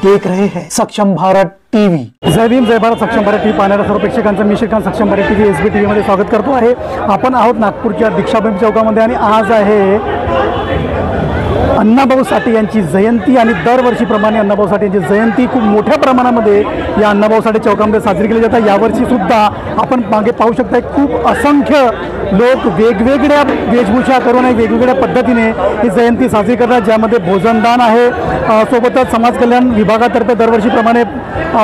देख रहे हैं सक्षम भारत टीव्ही। जय भीम जय भारत। सक्षम भारत टीव्ही पाहणाऱ्या सर्व प्रेक्षकांचं मी श्रीकांत सक्षम भारत टीव्ही SB TV मध्ये स्वागत करतो आहे। आपण आहोत नागपूरच्या दीक्षाभूमी चौकामध्ये आणि आज आहे अण्णाभाऊ साठे यांची जयंती आणि दरवर्षीप्रमाणे अण्णाभाऊ साठे यांची जयंती खूप मोठ्या प्रमाणामध्ये या अण्णाभाऊ साठे चौकामध्ये साजरी केली जाते। यावर्षी सुद्धा आपण मागे पाहू शकता खूप असंख्य लोक वेगवेगळ्या वेशभूषा करून वेगवेगळ्या पद्धतीने ही जयंती साजरी करतात, ज्यामध्ये भोजनदान आहे। सोबतच समाज कल्याण विभागातर्फे दरवर्षीप्रमाणे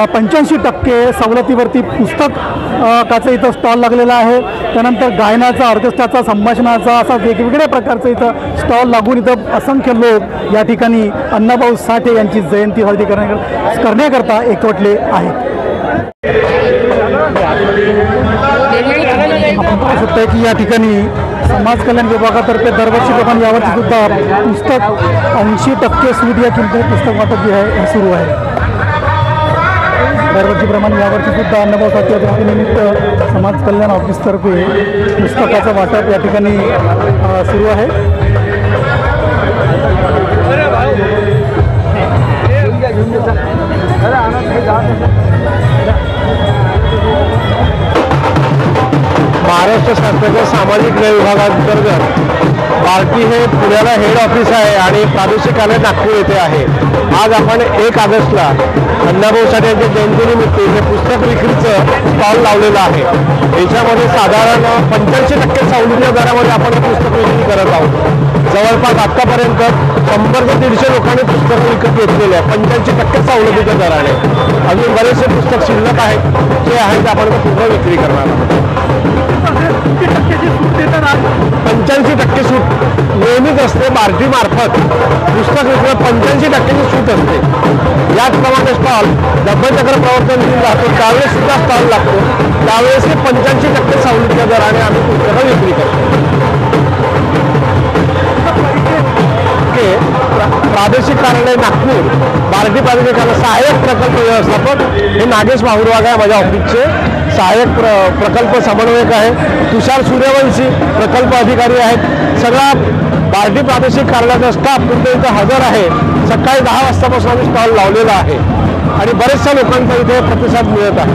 85% सवलतीवरती पुस्तकाचं इथं स्टॉल लागलेला आहे। त्यानंतर गायनाचा, ऑर्केस्ट्राचा, संभाषणाचा असा वेगवेगळ्या प्रकारचं इथं स्टॉल लागून इथं असंख्य लोक या ठिकाणी अण्णाभाऊ साठे यांची जयंती साजरी करण्याकरता एकवटले आहेत। आपण पाहू शकता की या ठिकाणी समाज कल्याण विभागातर्फे दरवर्षीप्रमाणे यावर्षी सुद्धा पुस्तक 80% सूट या किमतीत पुस्तक वाटप जे आहे हे सुरू आहे। दरवर्षीप्रमाणे यावर्षी सुद्धा अण्णाभाऊ साठे या जयंतीनिमित्त समाज कल्याण ऑफिसतर्फे पुस्तकाचं वाटप या ठिकाणी सुरू आहे। महाराष्ट्र शासनाच्या सामाजिक न्याय विभागांतर्गत बार्टी हे पुण्याला हेड ऑफिस आहे आणि प्रादेशिक कार्यालय नागपूर येथे आहे। आज आपण 1 ऑगस्टला अण्णाभाऊ साठे यांच्या जयंतीनिमित्त हे पुस्तक विक्रीचं स्टॉल लावलेलं आहे। याच्यामध्ये साधारण 85% सवलतीच्या दरामध्ये आपण हे पुस्तक विक्री करत आहोत। जवळपास आतापर्यंत 100 ते 150 लोकांनी पुस्तकं विकत घेतलेले आहे 85% सवलतीच्या दराने। अजून बरेचसे पुस्तक शिल्लक आहेत जे आहेत आपण पुन्हा विक्री करणार आहोत। 85% सूट नेहमीच असते। बार्टी मार्फत पुस्तक विक्रीला 85% सूट असते। याचप्रमाणे स्टॉल डब्बेचक्र प्रवर्तन दिन राहतो त्यावेळेस सुद्धा स्टॉल लागतो, त्यावेळेस 85% सवलतीच्या दराने आम्ही पुस्तकं विक्री करतो। प्रादेशिक कार्यालय नागपूर बार्टी प्रादेशिक कार्यालय सहाय्यक प्रकल्प व्यवस्थापक हे नागेश माहुरवाग आहे माझ्या ऑफिसचे सहाय्यक प्रकल्प समन्वयक आहे। तुषार सूर्यवंशी प्रकल्प अधिकारी आहेत। सगळा बार्टी प्रादेशिक कार्यालयाचा स्टाफ तुमच्या इथं हजर आहे। सकाळी 10 वाजतापासून आम्ही स्टॉल लावलेला आहे आणि बरेचशा लोकांचा इथे प्रतिसाद मिळत आहे।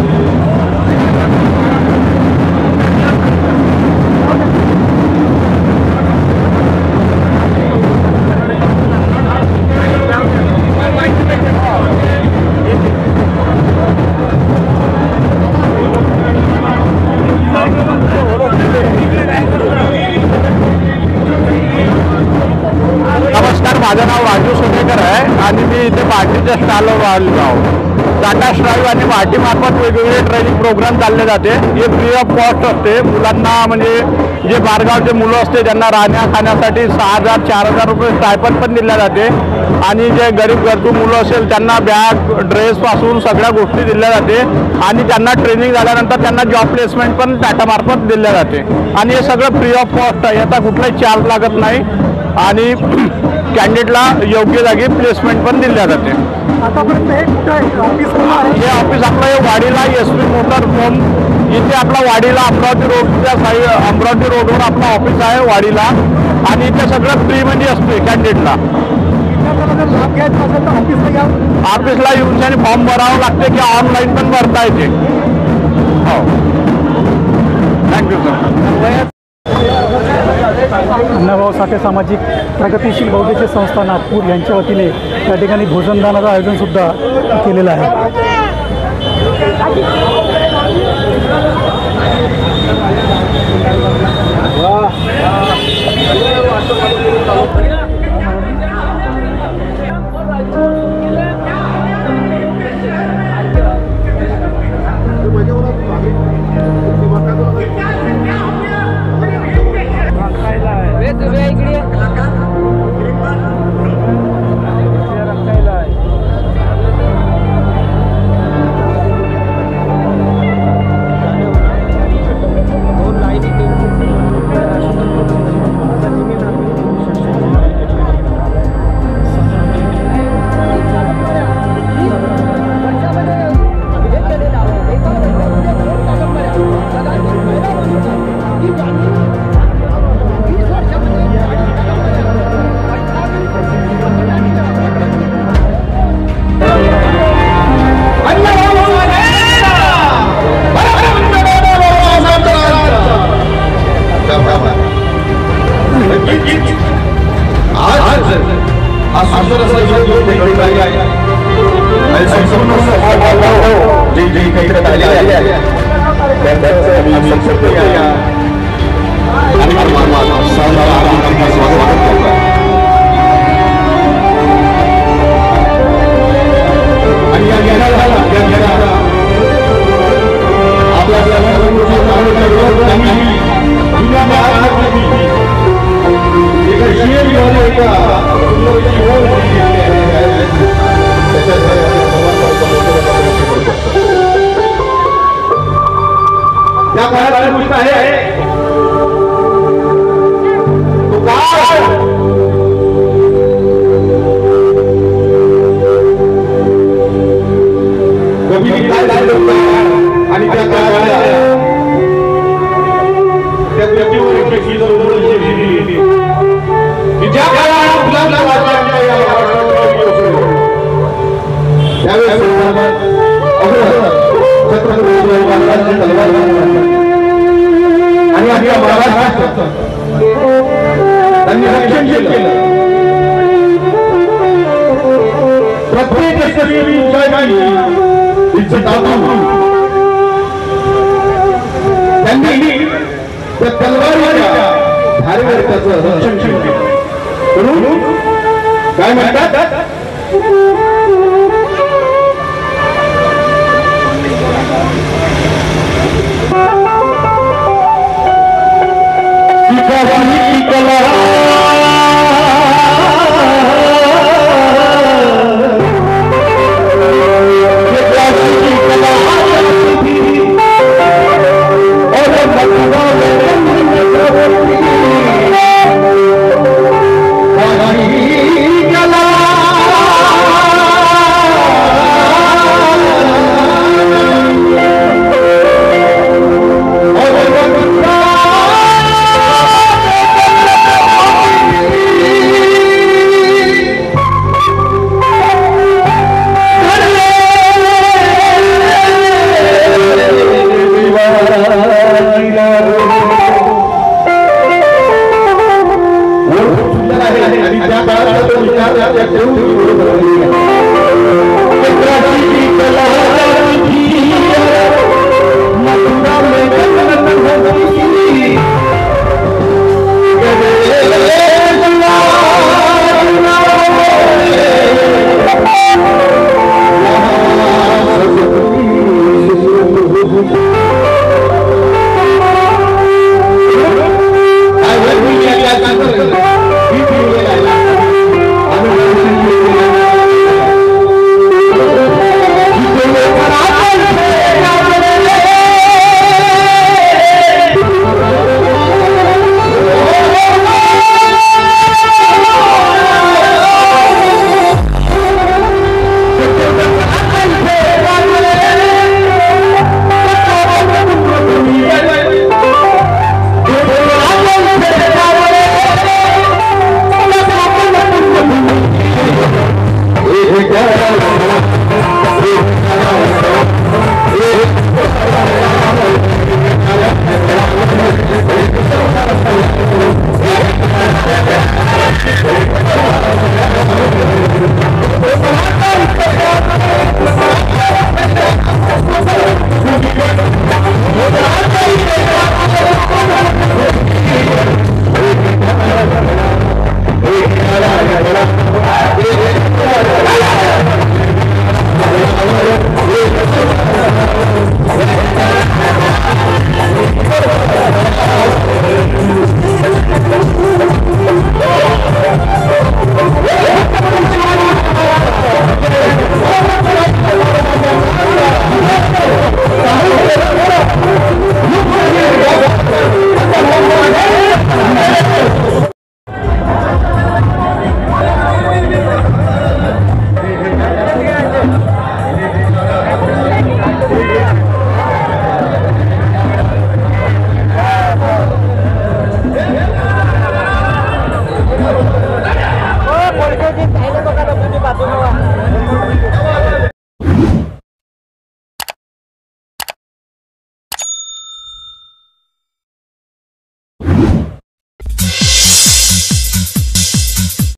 माझं नाव राजू सोनेकर आहे आणि मी इथे बार्टीच्या स्टॉलवर आलेलो आहोत। टाटा स्ट्राईव्ह आणि बार्टी मार्फत वेगवेगळे ट्रेनिंग प्रोग्राम चालले जाते। हे फ्री ऑफ कॉस्ट असते। मुलांना म्हणजे जे बारगावचे मुलं असते त्यांना राहण्या खाण्यासाठी 6,000 4,000 रुपये स्टायपंड पण दिल्या जाते आणि जे गरीब गरजू मुलं असेल त्यांना बॅग ड्रेसपासून सगळ्या गोष्टी दिल्या जाते आणि त्यांना ट्रेनिंग झाल्यानंतर त्यांना जॉब प्लेसमेंट पण टाटा मार्फत दिल्या जाते आणि हे सगळं फ्री ऑफ कॉस्ट आहे। याचा कुठलाही चार्ज लागत नाही आणि कॅन्डिडेटला योग्य जागी प्लेसमेंट पण दिल्या जाते। हे ऑफिस आपलं वाडीला SP मोटर होम इथे आपला वाडीला अमरावती रोडवर आपला ऑफिस आहे वाडीला आणि इथे सगळं फ्री मध्ये असते। कॅन्डिडेटला ऑफिसला येऊन आणि फॉर्म भरावं लागते की ऑनलाईन पण भरता येते। हो, थँक्यू सर। अण्णाभाऊ साठे सामाजिक प्रगतिशील बौद्धिक संस्था नागपूर यांच्या वतीने या ठिकाणी भोजनदानाचं आयोजन सुद्धा केलेलं आहे। गोष्ट आहे तो काय कवी काय झालं आणि त्या काळात त्या व्यक्तीवर एक दिली की ज्या काळात गुलाबला राज्याच्या या त्यावेळेस छत्रपती शिवाजी महाराजांची तलवार आणि आपल्या महाराष्ट्राचं त्यांनी रक्षण केलं प्रत्येक त्यांनी त्या तलवारीच्या धारेवर त्याचं रक्षण केलं म्हणून काय म्हणतात त्या काळात